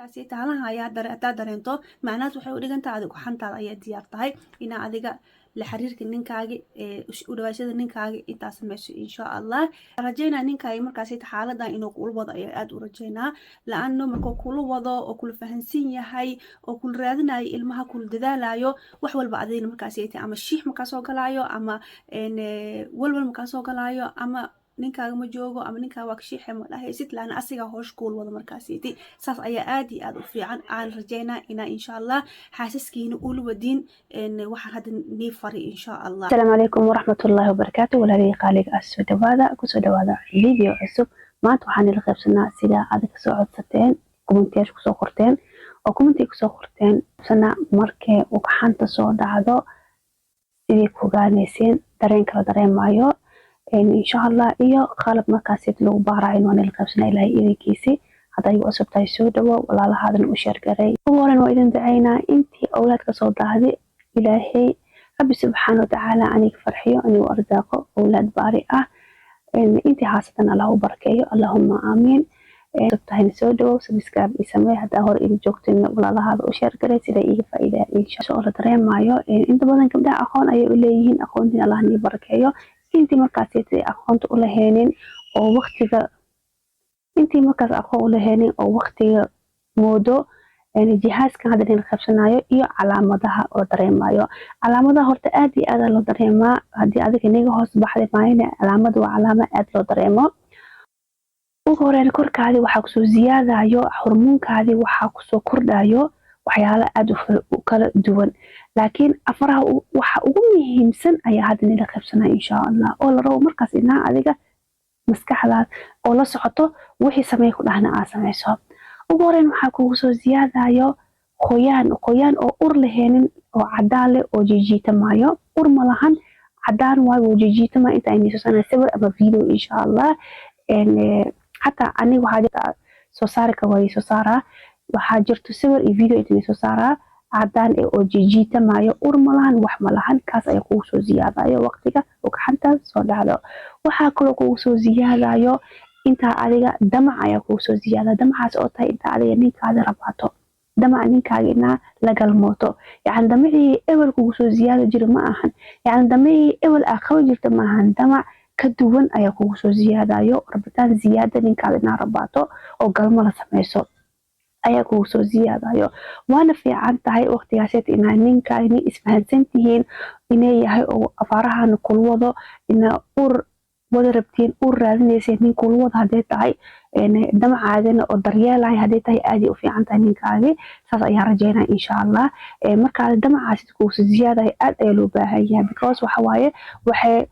taasi taalaha ayaa hadaa dareento macnaheedu waxay u dhigan tahay adigu xantaada ayaa diyaar tahay ina adiga la xiriirka ninkaaga u dhawaashada ninkaaga intaas meesha insha Allah rajaynaa ninkaaga markaas xaaladda inuu kula wado ayaa aad u rajaynaa laano markuu kula wado oo kula fahansan yahay oo kula raadinayo ilmaha kula dadaalayo wax walba adina markaas ama shiix markaas soo galaayo ama walwal markaas soo galaayo ama ninkaaga ma joogo ama ninkaaga waa ka shiixay ma dhahaysid laana asiga hoosh kuul wada markaasiti saas ayaa aad iyo aad u fiican aan rajaynaa ina insha Allah xaasaskiina uu la wadin waxa hadda nii fari insha Allah. Assalaamu alaykum waraxmatullaahi wabarakaatuh. Walaalay qaaliga soo dhawaada video cusub. maanta waxaan ila qaybsanaa sida aad ka soo codsateen commentaries ku soo qorteen oo commenti ku soo qorteen sana markay uu xanta soo dhacdo sidii ku gaanayseen dareen kala dareemayo insha Allah iyo qalab markaas lagu baarayo waan ila qaybsanaa ilaahay idinkiisi haday u cusubtahay soo dhawo walaalahaadan u share garay waran waa idin dacaynaa intii awlaad ka soo daahday ilaahay rabbi subhanahu wa ta'ala aniga farxiyo aniga arzaaqo awlaad baari ah intii haasatan Allah u barakeeyo Allahumma aamin tahay soo dhawo subscribe ismay hada hor in joogteen walaalahaada u share garay sida iga faa'iido insha Allah dareemayo inta badan gabdhaha aqoon ay u leeyihiin aqoontii Allah ni barakeeyo intii markaas aqoonta u laheenin oo waqtiga intii markaas aqoon u laheenin oo waqtiga moodo jihaaskan hadda la qabsanayo iyo calaamadaha oo dareemayo calaamadaha horta aad iyo aad loo dareemaa hadii adiga niga hoos baxday maayna calaamad waa calaamad aad loo dareemo ugu horeen korkaadi waxa ku soo ziyaadayo hormoonkaadi waxa ku soo kordhayo waxyaalo aad u kala duwan laakiin afaraha waxa ugu muhiimsan ayaa hadda la qabsanayo insha Allah oo la rabo markaas inaa adiga maskaxdaada oo la socoto wixii sameey ku dhahna aad sameyso ugu horeen waxa ku soo ziyaadayo qoyaan oo ur laheenin oo cadaan leh oo jijiitamayo ur malahan cadaan waa jijiitama inta ay soo sawir ama video insha Allah hatta aniga waxa soo saari ka way soo saara waxa jirto sawir iyo video inta soo saara cadaan oo jijiitamayo ur malahan wax malahan kaas ay ku soo ziyaadayo waqtiga oo xanta soo dhacdo waxa kale ku soo ziyaadayo inta adiga damac ayaa ku soo ziyaada damacaas oo tahay inta adiga ninkaaga rabato damac ninkaaga ina la galmooto yaani damacii ewl ku soo ziyaada jiro ma ahan yaani damacii ewl aqow jirto ma ahan damac ka duwan ayaa ku soo ziyaadayo rabitaan ziyaada ninkaaga ina rabato oo galmo la sameeyso ayaa ku soo ziyaadayo waana fiican tahay waqtigaas ina ninkaaga isfahansantihiin inay yahay oo afarahan kulwado ina ur wada rabtiin ur raadinaysa nin kulwada haday tahay damacaadana oo daryeelay haday tahay aad u fiican tahay ninkaaga saas ayaa rajaynaa insha Allah marka damacaas ku soo ziyaaday aad ay loo baahan yahay because waxa waaye waxay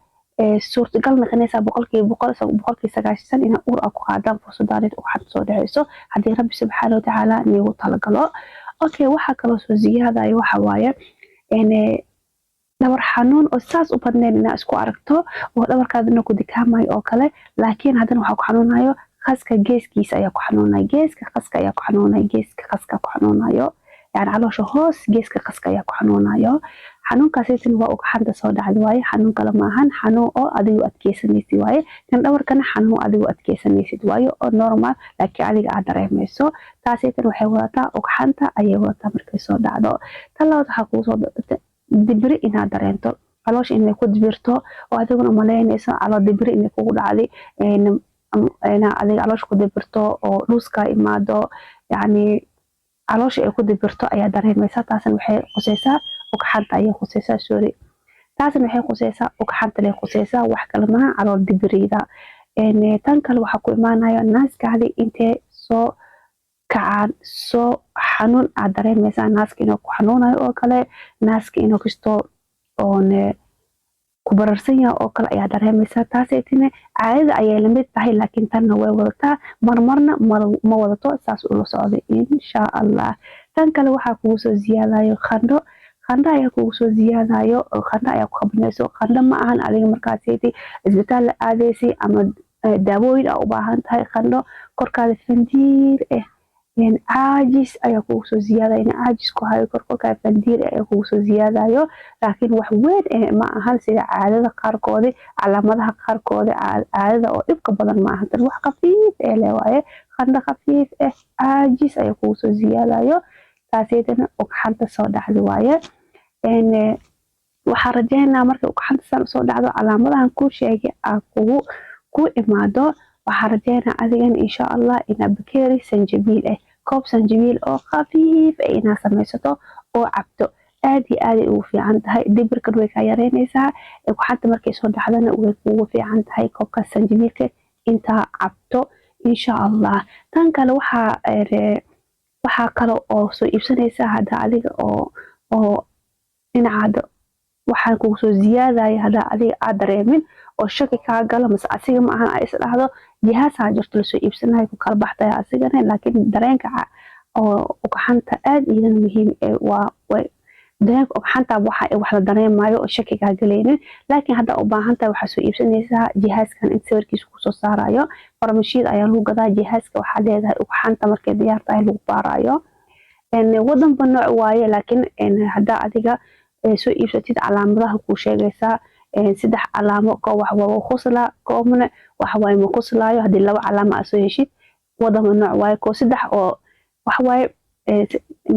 suurtagal noqonaysaa boqolkiiba 90 in ur ku qaadaan fursadaad oo xad soo dhacayso hadii Rabbi subhanahu wa ta'ala nigu talagalo okay waxa kale soo ziyaaday waxa waaye dhabar xanuun oo saas u badneen ina isku aragto oo dhabarkaadna ku dikaamay oo kale laakiin hadana waxa ku xanuunayo qaska geeskiisa ayaa ku xanuunayo geeska qaska ayaa ku xanuunayo geeska qaska ku xanuunayo yaani caloosha hoos geeska qaska ayaa ku xanuunayo xanuunkaasina waa uu xanta soo dhacday waaye xanuun kale ma ahan xanuun oo adigu adkeysanaysid waaye kan dhabarkana xanuun adigu adkeysanaysid waaye oo normal laakiin adiga aad dareemayso taasina waxay wadataa oo xanta ayay wadataa markay soo dhacdo talaad waxa ku soo dibri ina dareento caloosh inay ku dibirto oo adiguna maleynayso calool dibri inay kugu dhacday ina adiga caloosh ku dibirto oo luuska imaado yaani caloosh ay ku dibirto ayaa dareemaysa taasina waxay qosaysaa oo xanta ayay qosaysaa sorry taasina waxay qosaysaa oo xanta leh qosaysaa wax kale ma calool dibrida tan kale waxa ku imaanaya naaskaadi intee soo kacaan soo xanuun aad dareemaysaa naaska inuu ku xanuunayo oo kale naaska inuu kisto oo ku bararsan yahay oo kale ayaa dareemaysaa taasina caadada ayay la mid tahay laakiin tan way wadataa marmarna ma wadato saas u la socdo insha Allah tan kale waxa ku soo ziyaadayo qandho ayaa ku soo ziyaadayo qandho ayaa ku qabnayso qandho ma ahan adiga markaas isbitaal la aadaysi ama daawooyin u baahan tahay qandho korkaada fandiir يعني caajis ayaa kugu soo ziyaadaya in caajis ku hayo korkolka fandiir ayaa kugu soo ziyaadayo laakiin wax weyn ma ahan sida caadada qaarkoodi calaamadaha qaarkoodi caadada oo dhibka badan ma ahan tan wax khafiif leh waaye qandho khafiif caajis ayaa kugu soo ziyaadayo taasaytana ugxanta soo dhacday waaye waxaan rajaynaa markay ugxanta soo dhacdo calaamadahan kuu sheegay ku imaado waxaan rajaynaa adigan insha allah inaad bakeeri sanjabiil koob sanjabiil oo khafiif inaad samaysato oo cabto aad iyo aad ay ugu fiican tahay dibirkan way kaa yareynaysaa ugxanta markay soo dhacdana way kugu fiican tahay koobkaas sanjabiilka intaa cabto insha allah tan kale waxaa kale oo soo iibsanaysaa hadda adiga oo dhinacaada waxaan kugu soo ziyaadaya hadda adiga aad dareemin oo shaki kaa galo mase asiga ma ahan ay is dhahdo jihaasaa jirto lasoo iibsanayo ku kala baxdaya asigana laakiin dareenka oo ugxanta aad iidan muhiim dareenka ugxanta wax la dareemayo oo shaki kaa galaynin laakiin hadda u baahan tahay waxaa soo iibsanaysaa jihaaskan in sawirkiisa kusoo saarayo farmashiida ayaa lagu gadaa jihaaska waxaa leedahay ugxanta markay diyaar tahay lagu baarayo wadanba nooc waaye laakiin hadda adiga soo iibsatid calaamadaha kuu sheegaysaa 3 calaamo koo wax waa khusla koomna wax waa ma khuslaayo hadii 2 calaamo aad soo heshid wadanba nooc waaye koo 3 oo wax waaye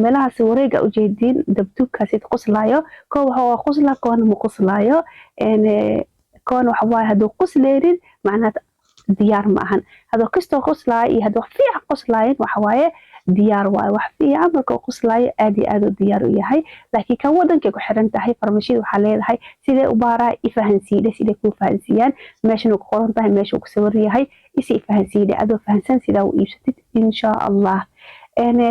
meelahaas wareega u jeedin dabtukaasi khuslaayo koo wax waa khusla koona ma khuslaayo koona wax waaye haduu khusleerin macnaheedu diyaar ma ahan haduu kastoo khuslaayo iyo haduu fiican khuslaayin wax waaye diyaar waaye wax fiican marka khuslaayo aad iyo aad u diyaar u yahay laakiin kan wadanka ku xiran tahay farmashiida waxa leedahay sidee u baaraa ifahansiide sidee ku fahansiyaan meeshan ku qoran tahay meesha ku sawir yahay isi ifahansiide adoo fahansan sida u iibsatid insha allah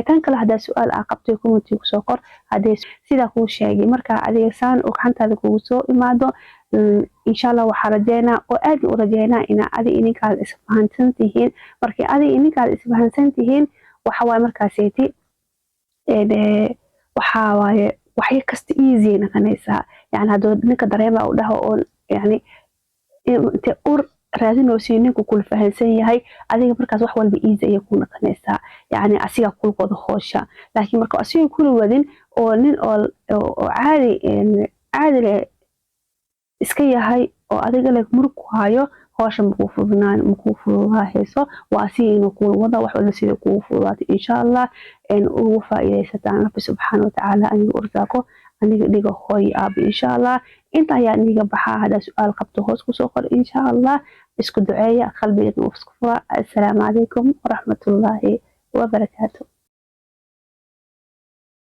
tan kale hadaa su'aal aa qabtay commenti ku soo qor hadee sida kuu sheegay marka adiga saan ugxantaada kugu soo imaado insha allah waxaa rajaynaa oo aad u rajaynaa in adiga ininkaad isfahansan tihiin markii adiga ininkaad isfahansan tihiin waxa waaye markaaseeti waxa waaye waxay kasta easy noqonaysaa yani haduu ninka dareema u dhaho oo yani inta raadinayso ninku kula fahansan yahay adiga markaas wax walba easy ay ku noqonaysaa yani asiga kula wada hoosha laakiin marka asiga kula wadin oo nin oo caadi iska yahay oo adiga lag murug ku hayo hoosha ma ku fududaahayso waa si inuu kula wada wax wada sida kugu fududaato insha allah ugu faa'iidaysataan rabbi subxaanahu wa tacaala aniga ursaaqo aniga dhiga hooy aab insha allah inta ayaa aniga baxaa hadaa su'aal qabto hoos ku soo qor insha allah isku duceeya qalbiga isku fura assalaamu calaykum waraxmatullaahi wabarakaatuh